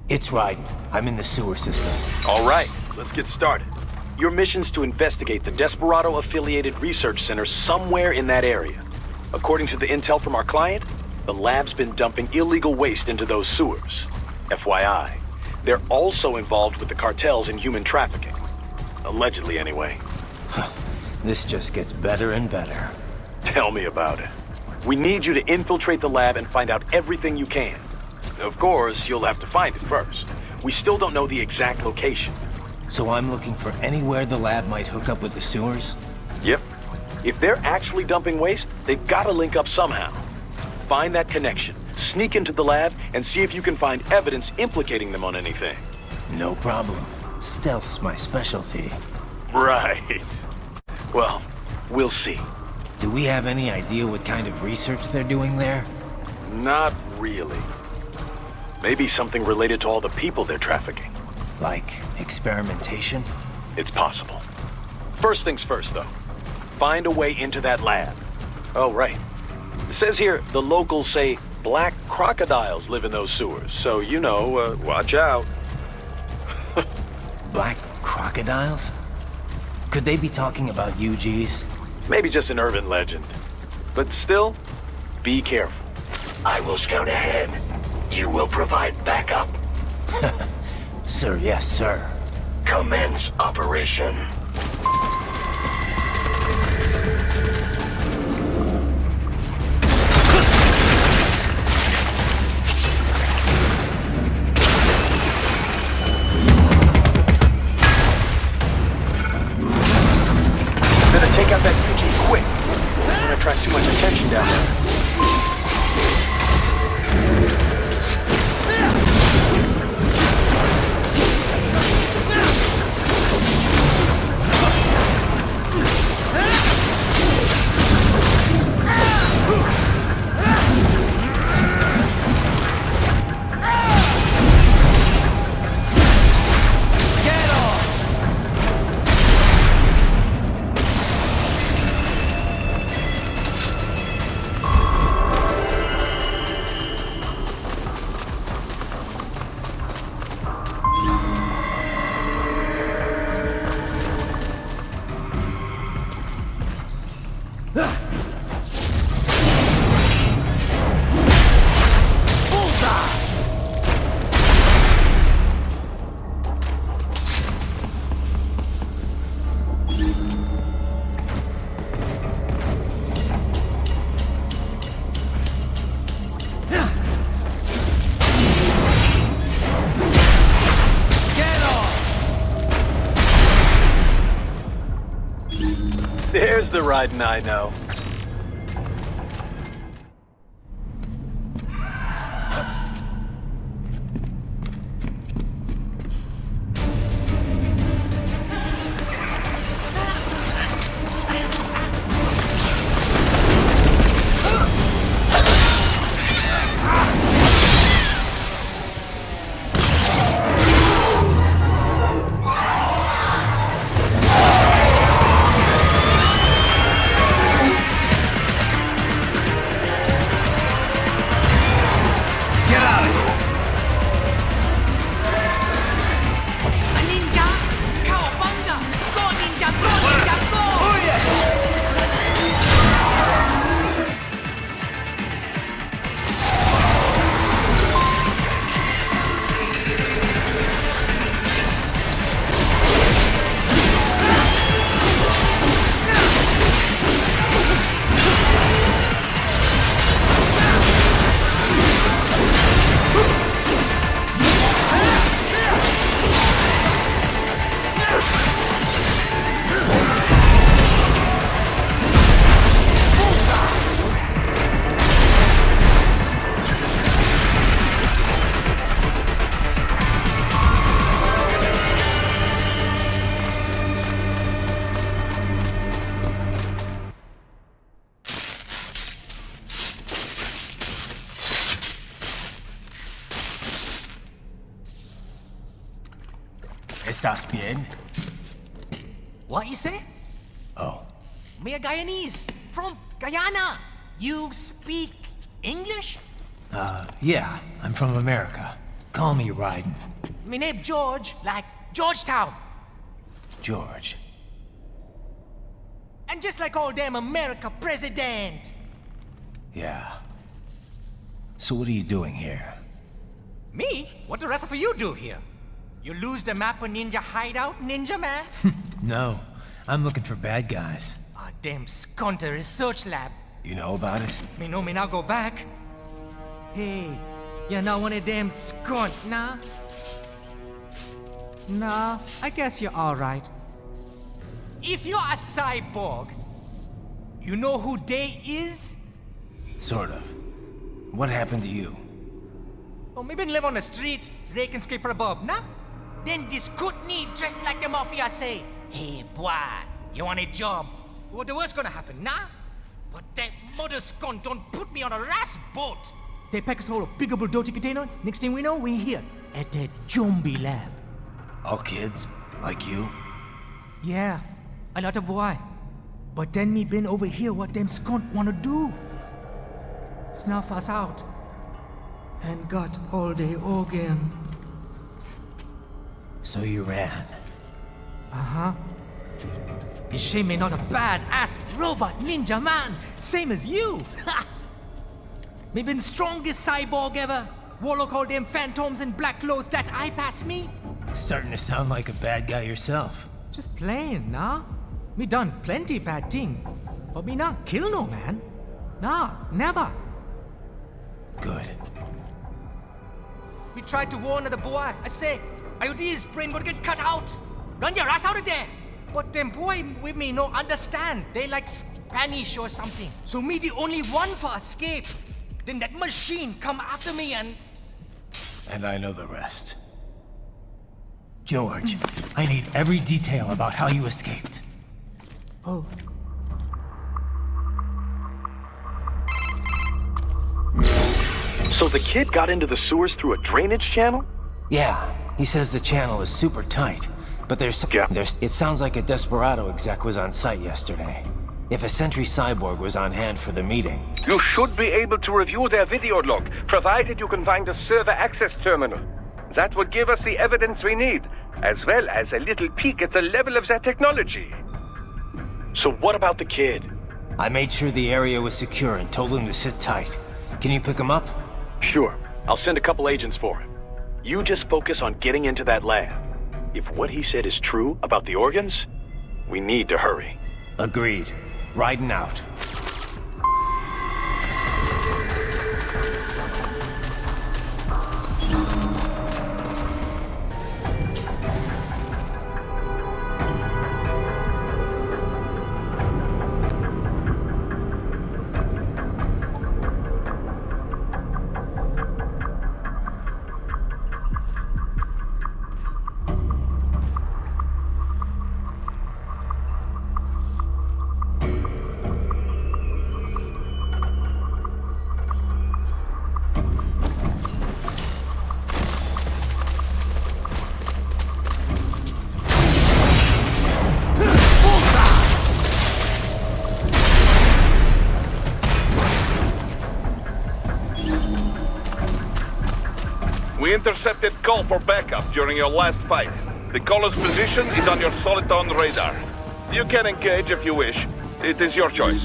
It's right. I'm in the sewer system. All right, let's get started. Your mission's to investigate the Desperado-affiliated research center somewhere in that area. According to the intel from our client, the lab's been dumping illegal waste into those sewers. FYI, they're also involved with the cartels in human trafficking. Allegedly, anyway. This just gets better and better. Tell me about it. We need you to infiltrate the lab and find out everything you can. Of course, you'll have to find it first. We still don't know the exact location. So I'm looking for anywhere the lab might hook up with the sewers? Yep. If they're actually dumping waste, they've got to link up somehow. Find that connection, sneak into the lab, and see if you can find evidence implicating them on anything. No problem. Stealth's my specialty. Right. Well, we'll see. Do we have any idea what kind of research they're doing there? Not really. Maybe something related to all the people they're trafficking. Like experimentation? It's possible. First things first, though. Find a way into that lab. Oh, right. It says here the locals say black crocodiles live in those sewers, so, you know, watch out. Black crocodiles? Could they be talking about UGs? Maybe just an urban legend. But still, be careful. I will scout ahead. You will provide backup. Sir, yes, sir. Commence operation. Better take out that UG quick. It's gonna attract too much attention down there. There's the riding I know. ¿Estás bien? What you say? Oh. Me a Guyanese from Guyana. You speak English? Yeah, I'm from America. Call me Ryden. Me name George, like Georgetown. George. And just like all damn America president. Yeah. So what are you doing here? Me? What the rest of you do here? You lose the map of Ninja hideout, Ninja man? No, I'm looking for bad guys. Ah, damn skunter research lab. You know about it? Me know me now go back. Hey, you're not one of them skunt, nah? Nah, I guess you're alright. If you're a cyborg, you know who they is? Sort of. What happened to you? Oh, me been live on the street, rake and scrape for a bob, nah? Then this Kootenai dressed like the mafia say, hey boy, you want a job? What the worst gonna happen, nah? But that mother scunt don't put me on a ras boat. They pack us all a big old dirty container. Next thing we know, we're here at that zombie lab. All kids? Like you? Yeah, a lot of boy. But then me been over here what them skunt wanna do. Snuff us out. And got all day organ. So you ran. Uh-huh. Is she me not a bad-ass robot ninja man, same as you? Ha! Me been strongest cyborg ever. Warlock all them phantoms in black clothes that eye pass me. Starting to sound like a bad guy yourself. Just plain, nah? Me done plenty bad thing. But me not kill no man. Nah, never. Good. We tried to warn the boy. I say, IOD's brain gonna get cut out. Run your ass out of there. But them boy with me no understand. They like Spanish or something. So me the only one for escape. Then that machine come after me and... And I know the rest. George, I need every detail about how you escaped. Oh. So the kid got into the sewers through a drainage channel? Yeah, he says the channel is super tight. But there's it sounds like a Desperado exec was on site yesterday. If a Sentry cyborg was on hand for the meeting. You should be able to review their video log, provided you can find a server access terminal. That would give us the evidence we need, as well as a little peek at the level of their technology. So what about the kid? I made sure the area was secure and told him to sit tight. Can you pick him up? Sure, I'll send a couple agents for him. You just focus on getting into that lab. If what he said is true about the organs, we need to hurry. Agreed. Riding out. We intercepted call for backup during your last fight. The caller's position is on your Soliton radar. You can engage if you wish. It is your choice.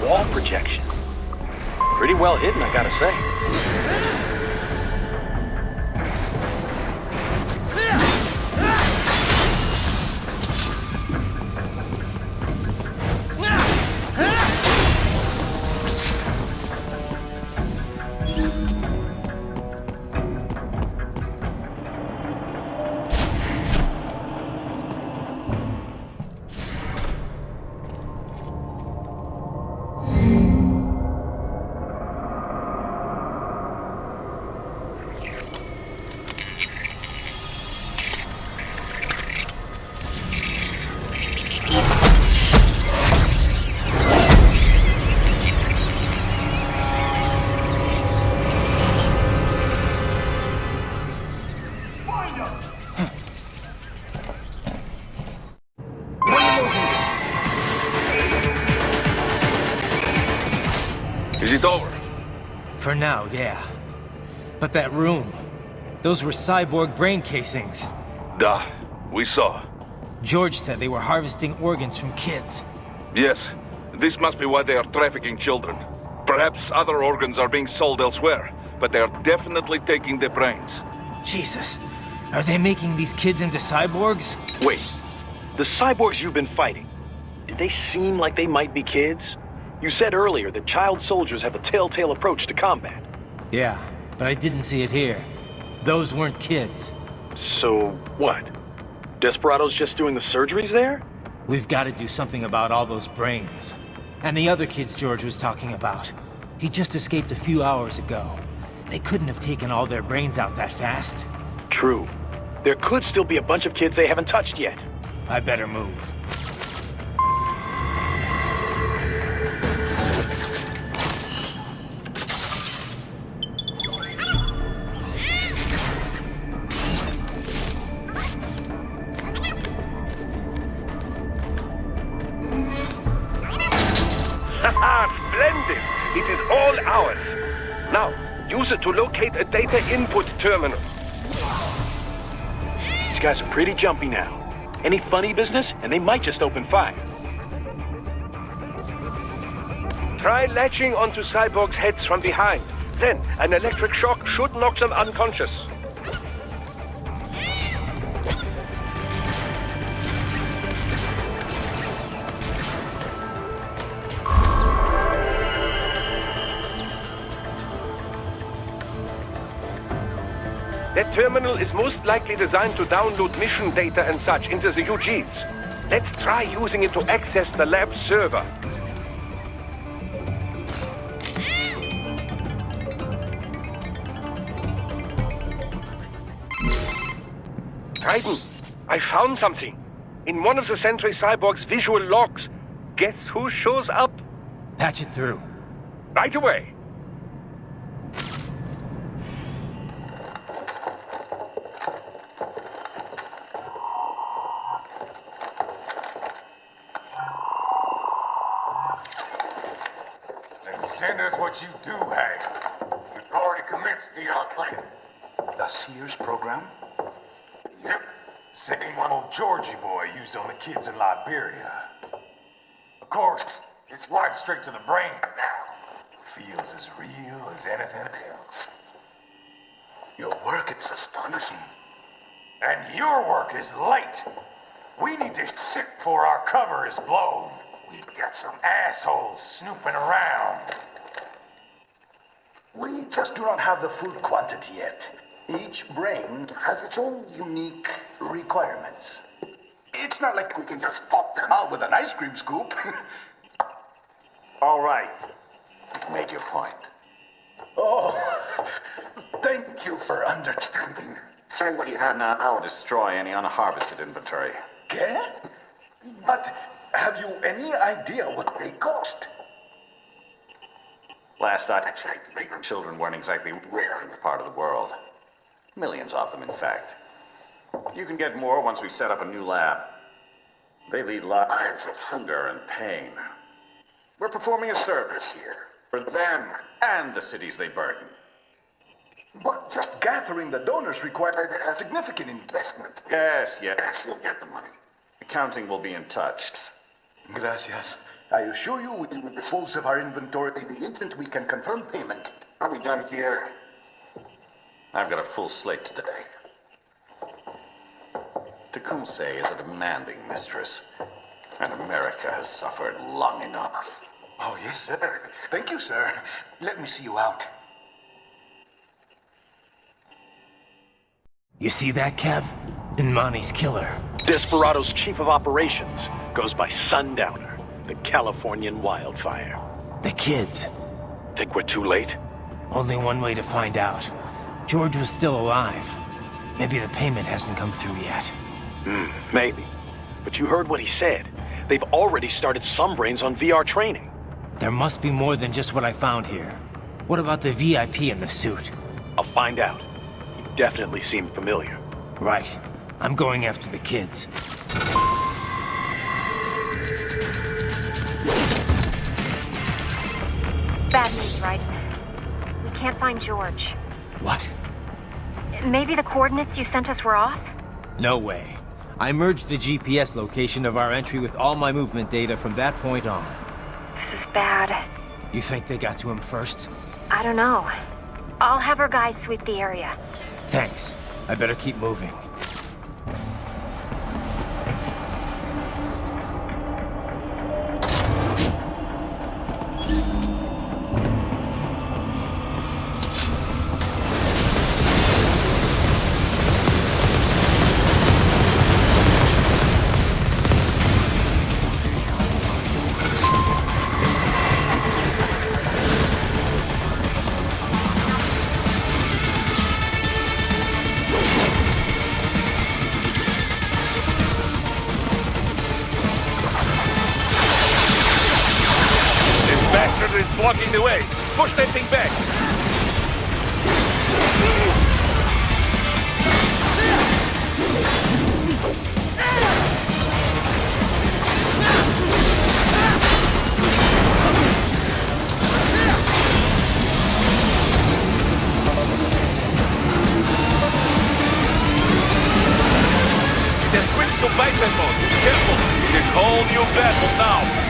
Wall projection. Pretty well hidden, I gotta say. Is it over? For now, yeah. But that room, those were cyborg brain casings. Duh, we saw. George said they were harvesting organs from kids. Yes, this must be why they are trafficking children. Perhaps other organs are being sold elsewhere, but they are definitely taking their brains. Jesus, are they making these kids into cyborgs? Wait, the cyborgs you've been fighting, did they seem like they might be kids? You said earlier that child soldiers have a telltale approach to combat. Yeah, but I didn't see it here. Those weren't kids. So, what? Desperado's just doing the surgeries there? We've got to do something about all those brains. And the other kids George was talking about. He just escaped a few hours ago. They couldn't have taken all their brains out that fast. True. There could still be a bunch of kids they haven't touched yet. I better move. Haha, splendid! It is all ours. Now, use it to locate a data input terminal. These guys are pretty jumpy now. Any funny business, and they might just open fire. Try latching onto cyborgs' heads from behind. Then, an electric shock should knock them unconscious. That terminal is most likely designed to download mission data and such into the UGs. Let's try using it to access the lab server. Raiden, I found something. In one of the Sentry Cyborg's visual logs. Guess who shows up? Patch it through. Right away. Send us what you do have. We've already commenced the plan. The Sears program? Yep. Same one old Georgie boy used on the kids in Liberia. Of course, it's right straight to the brain now. Feels as real as anything else. Your work is astonishing. And your work is late. We need this shit before our cover is blown. We've got some assholes snooping around. We just do not have the full quantity yet. Each brain has its own unique requirements. It's not like we can just pop them out with an ice cream scoop. All right. You've made your point. Oh, thank you for understanding. Send what you have now. I'll destroy any unharvested inventory. Okay? But have you any idea what they cost? Last I checked, children weren't exactly rare in the part of the world. Millions of them, in fact. You can get more once we set up a new lab. They lead lives of hunger and pain. We're performing a service here. For them and the cities they burden. But just gathering the donors required a significant investment. Yes, you'll get the money. Accounting will be in touch. Gracias. I assure you we will dispose of our inventory the instant we can confirm payment. Are we done here? I've got a full slate today. Tecumseh is a demanding mistress, and America has suffered long enough. Oh, yes, sir. Thank you, sir. Let me see you out. You see that, Kev? Inmani's killer. Desperado's chief of operations goes by Sundowner, the Californian wildfire. The kids. Think we're too late? Only one way to find out. George was still alive. Maybe the payment hasn't come through yet. Maybe. But you heard what he said. They've already started some brains on VR training. There must be more than just what I found here. What about the VIP in the suit? I'll find out. You definitely seem familiar. Right. I'm going after the kids. Bad news, can't find George. What? Maybe the coordinates you sent us were off? No way. I merged the GPS location of our entry with all my movement data from that point on. This is bad. You think they got to him first? I don't know. I'll have our guys sweep the area. Thanks. I better keep moving. Is blocking the way. Push that thing back. It has switched to bypass mode. Careful. It's a whole new battle now.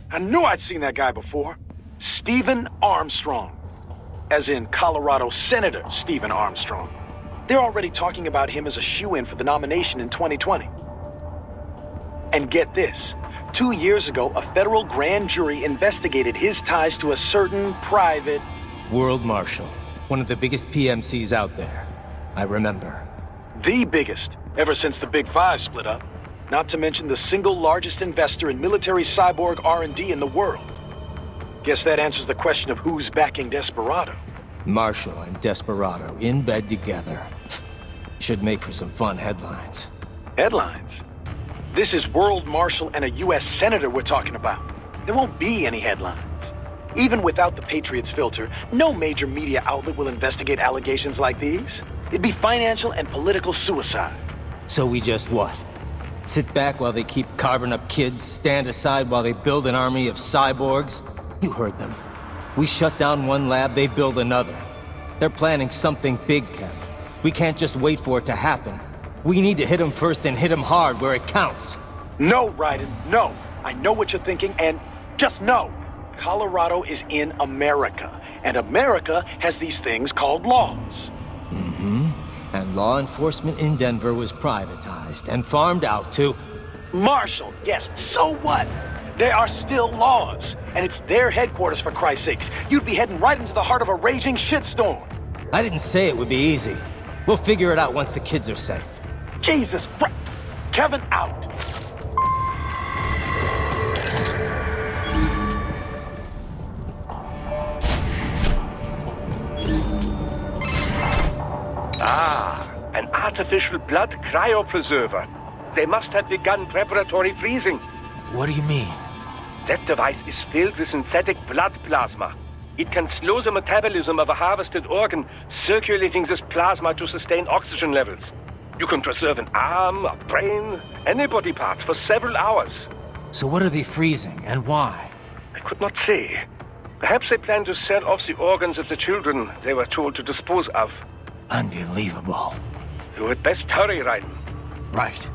I knew I'd seen that guy before. Stephen Armstrong. As in Colorado Senator Stephen Armstrong. They're already talking about him as a shoo-in for the nomination in 2020. And get this. 2 years ago, a federal grand jury investigated his ties to a certain private... World Marshal. One of the biggest PMCs out there. I remember. The biggest, ever since the Big Five split up. Not to mention the single largest investor in military cyborg R&D in the world. Guess that answers the question of who's backing Desperado. Marshall and Desperado in bed together. Should make for some fun headlines. Headlines? This is World Marshal and a U.S. Senator we're talking about. There won't be any headlines. Even without the Patriots filter, no major media outlet will investigate allegations like these. It'd be financial and political suicide. So we just what? Sit back while they keep carving up kids, stand aside while they build an army of cyborgs? You heard them. We shut down one lab, they build another. They're planning something big, Kev. We can't just wait for it to happen. We need to hit them first and hit them hard where it counts. No, Raiden, no. I know what you're thinking, and just know. Colorado is in America, and America has these things called laws. Mm-hmm. and law enforcement in Denver was privatized and farmed out to... Marshall, yes, so what? There are still laws, and it's their headquarters, for Christ's sakes. You'd be heading right into the heart of a raging shitstorm. I didn't say it would be easy. We'll figure it out once the kids are safe. Jesus Christ. Kevin, out. An artificial blood cryopreserver. They must have begun preparatory freezing. What do you mean? That device is filled with synthetic blood plasma. It can slow the metabolism of a harvested organ, circulating this plasma to sustain oxygen levels. You can preserve an arm, a brain, any body part for several hours. So what are they freezing, and why? I could not say. Perhaps they plan to sell off the organs of the children they were told to dispose of. Unbelievable. You had best hurry, Raiden. Right.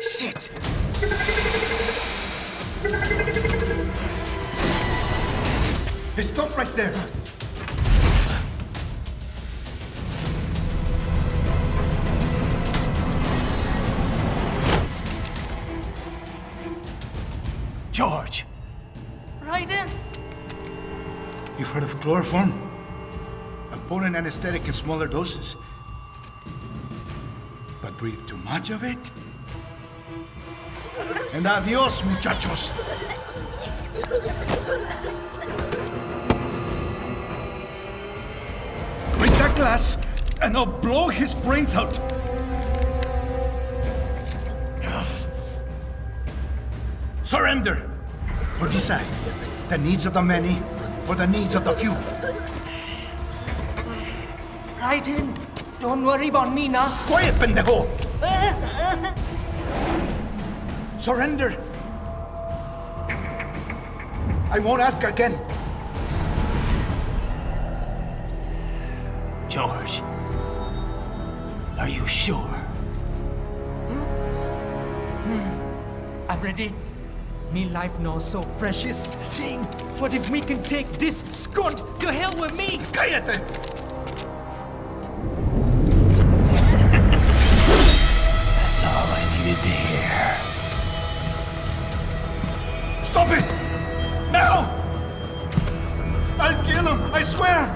Shit! Hey, stop right there! George! Raiden! You've heard of chloroform? A potent anesthetic in smaller doses. But breathe too much of it? And adios, muchachos! Break that glass, and I'll blow his brains out! Surrender! Or decide, the needs of the many, or the needs of the few. Raiden, don't worry about me now. Quiet, pendejo! Surrender! I won't ask again. George, are you sure? I'm ready. Me life now so precious. Ting, what if we can take this skunt to hell with me? Cállate! That's all I needed to hear. Stop it! Now! I'll kill him, I swear!